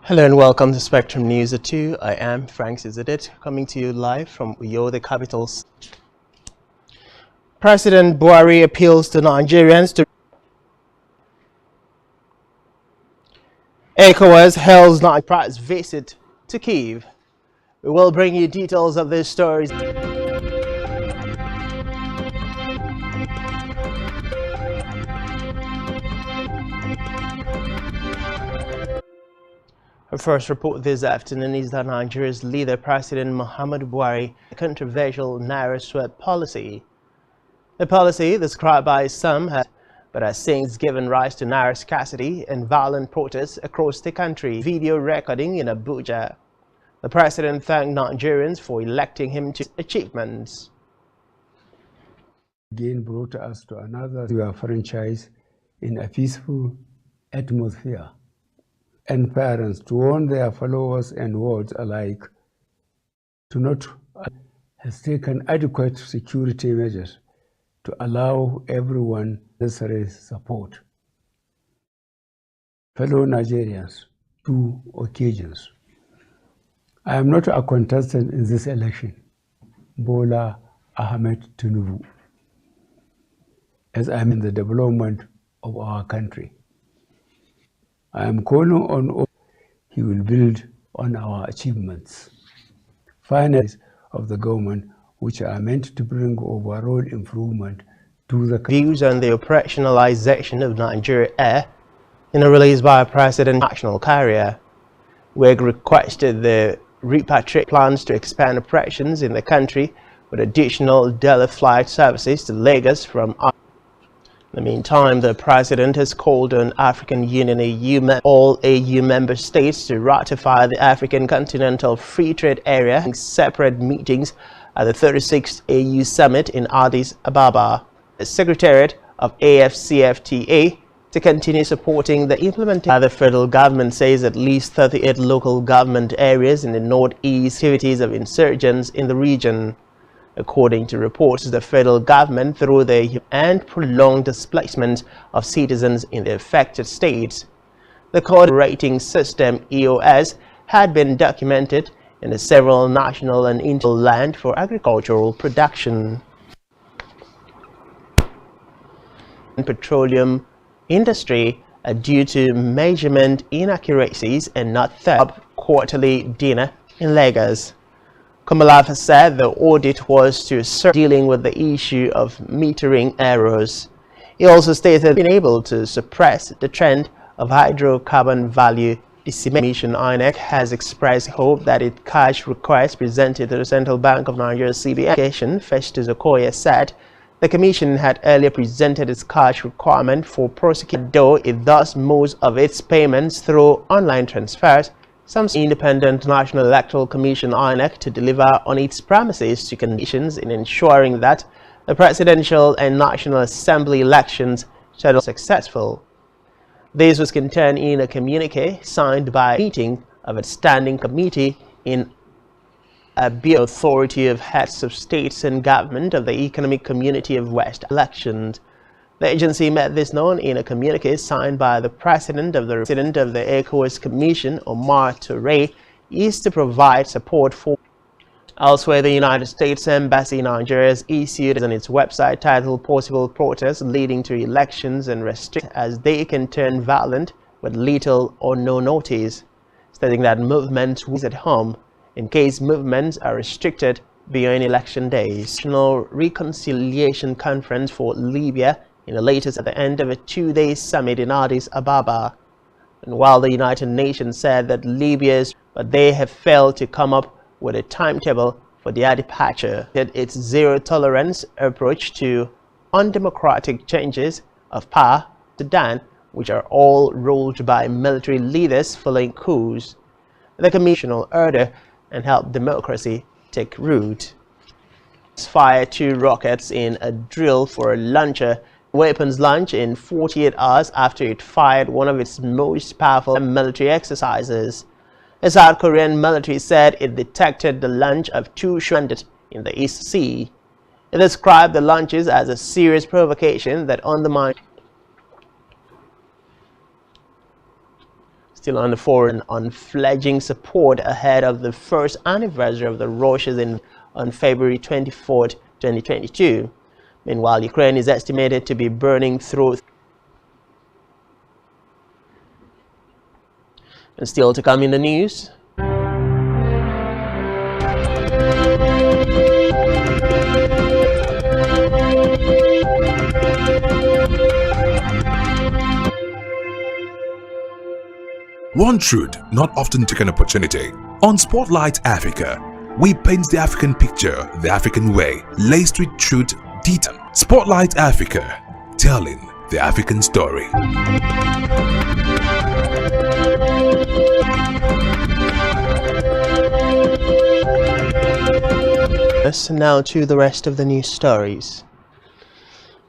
Hello and welcome to Spectrum News at 2. I am Frank Sizadit, coming to you live from Uyo, the capital. President Buhari appeals to Nigerians to ECOWAS hails Nigeria's visit to Kyiv. We will bring you details of these stories. Our first report this afternoon is that Nigeria's leader, President Muhammadu Buhari, a controversial Naira sweep policy. The policy, described by some, has since given rise to Naira scarcity and violent protests across the country. Video recording in Abuja. The president thanked Nigerians for electing him to achievements. Again brought us to another franchise in a peaceful atmosphere, and parents to warn their followers and wards alike to not has taken adequate security measures to allow everyone necessary support. Fellow Nigerians, 2 occasions. I am not a contestant in this election, Bola Ahmed Tinubu, as I am in the development of our country. I am calling on all he will build on our achievements. Finance of the government, which are meant to bring overall improvement to the views on the operationalization of Nigeria Air in a release by President National Carrier. WEG requested the repatriate plans to expand operations in the country with additional daily flight services to Lagos from. In the meantime, the president has called on African Union all AU member states to ratify the African Continental Free Trade Area in separate meetings at the 36th AU Summit in Addis Ababa. The Secretariat of AFCFTA to continue supporting the implementation. The federal government says at least 38 local government areas in the northeast activities of insurgents in the region. According to reports, the federal government through the and prolonged displacement of citizens in the affected states. The coordinating system EOS had been documented in the several national and international land for agricultural production. Petroleum industry are due to measurement inaccuracies and not third quarterly dinner in Lagos. Kamalafa said the audit was to start dealing with the issue of metering errors. He also stated being able to suppress the trend of hydrocarbon value dissemination. INEC has expressed hope that its cash request presented to the Central Bank of Nigeria CBN. Festus Okoye said the commission had earlier presented its cash requirement for prosecution, though it does most of its payments through online transfers. Some Independent National Electoral Commission INEC to deliver on its promises to conditions in ensuring that the presidential and National Assembly elections shall be successful. This was contained in a communique signed by a meeting of its standing committee in the Authority of Heads of States and Government of the Economic Community of West Elections. The agency made this known in a communique signed by the president of the ECOWAS Commission, Omar Toure, is to provide support for. Elsewhere, the United States Embassy in Nigeria has issued on its website titled Possible Protests Leading to Elections and Restrict as they can turn violent with little or no notice, stating that movements will be at home in case movements are restricted beyond election days. National Reconciliation Conference for Libya in the latest at the end of a 2-day summit in Addis Ababa. And while the United Nations said that they have failed to come up with a timetable for their departure, that its zero-tolerance approach to undemocratic changes of power to Sudan, which are all ruled by military leaders following coups. The commissional order and help democracy take root. Fired 2 rockets in a drill for a launcher weapons launch in 48 hours after it fired one of its most powerful military exercises. The South Korean military said it detected the launch of 2 ships in the East Sea. It described the launches as a serious provocation that undermined Still on the foreign unfledgling support ahead of the first anniversary of the Russia's on February 24th, 2022. Meanwhile, Ukraine is estimated to be burning through. And still to come in the news. One truth not often taken opportunity. On Spotlight Africa, we paint the African picture the African way, laced with truth, detail. Spotlight Africa, telling the African story. Now to the rest of the news stories.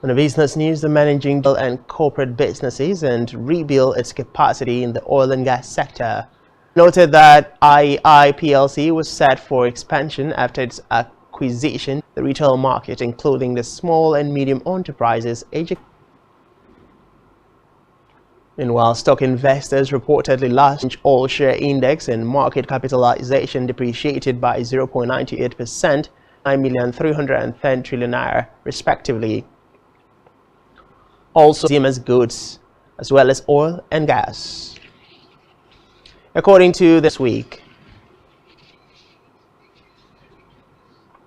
On the business news, the managing and corporate businesses and rebuild its capacity in the oil and gas sector. Noted that IEI PLC was set for expansion after its acquisition. The retail market, including the small and medium enterprises, Meanwhile, stock investors reportedly launched all share index and market capitalization depreciated by 0.98%, 9,310 trillion naira, respectively. Also, consumer goods, as well as oil and gas. According to this week,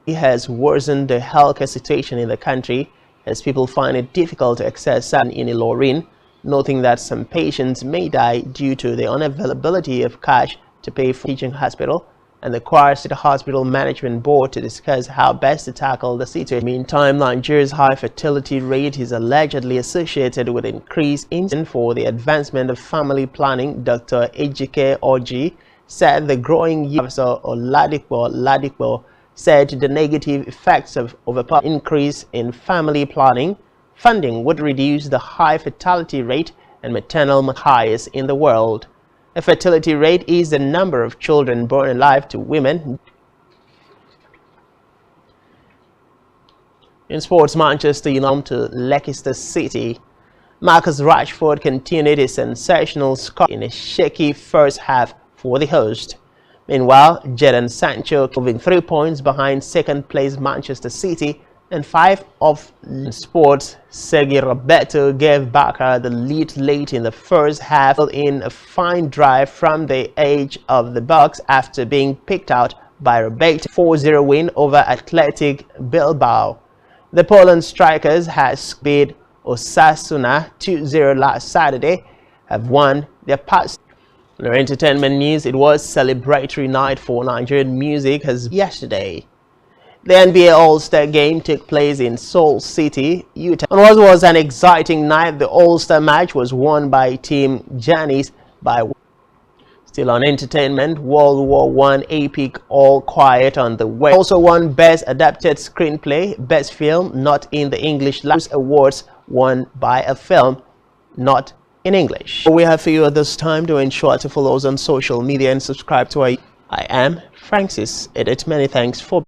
it has worsened the healthcare situation in the country as people find it difficult to access sun in Ilorin, noting that some patients may die due to the unavailability of cash to pay for teaching hospital, and the Kwara State Hospital Management Board to discuss how best to tackle the situation. Meantime, Nigeria's high fertility rate is allegedly associated with increased incidence for the advancement of family planning. Dr. Ejike Oji said the growing Professor Oladipo said the negative effects of increase in family planning funding would reduce the high fertility rate and maternal highest in the world. A fertility rate is the number of children born alive to women. In sports, Manchester United to Leicester City. Marcus Rashford continued his sensational score in a shaky first half for the host. Meanwhile, Jadon Sancho moving 3 points behind second place Manchester City, and 5 of sports. Sergio Roberto gave Barca the lead late in the first half in a fine drive from the edge of the box after being picked out by Roberto. 4-0 win over Athletic Bilbao. The Poland strikers has beat Osasuna 2-0 last Saturday, have won their past. In our entertainment news, it was celebratory night for Nigerian music as yesterday. The NBA All-Star game took place in Seoul City, Utah. And what was an exciting night, the All-Star match was won by Team Giannis by. Still on entertainment, World War I epic All Quiet on the Way also won Best Adapted Screenplay, Best Film Not in the English Language awards won by a film not in English. We have for you at this time. To ensure to follow us on social media and subscribe to our. I am Francis Edit. Many thanks for